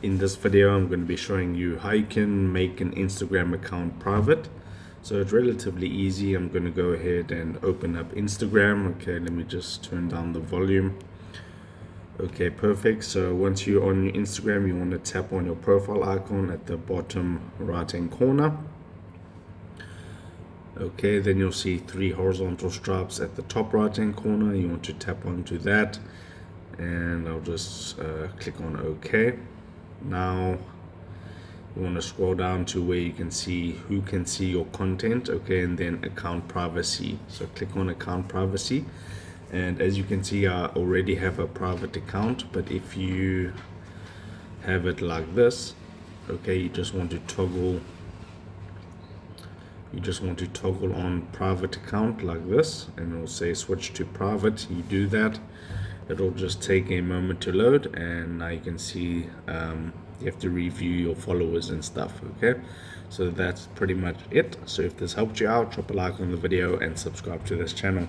In this video, I'm going to be showing you how you can make an Instagram account private. So it's relatively easy. I'm going to go ahead and open up Instagram. Okay, let me just turn down the volume. Okay, perfect. So once you're on your Instagram, you want to tap on your profile icon at the bottom right hand corner. Okay, then you'll see 3 horizontal stripes at the top right hand corner. You want to tap onto that, and I'll just click on OK. Now you want to scroll down to where you can see who can see your content. Okay, and then account privacy. So click on account privacy, and as you can see, I already have a private account. But if you have it like this, okay, you just want to toggle on private account like this, and it'll say switch to private. You do that, it'll just take a moment to load, and now you can see you have to review your followers and stuff. Okay, so that's pretty much it. So if this helped you out, drop a like on the video and subscribe to this channel.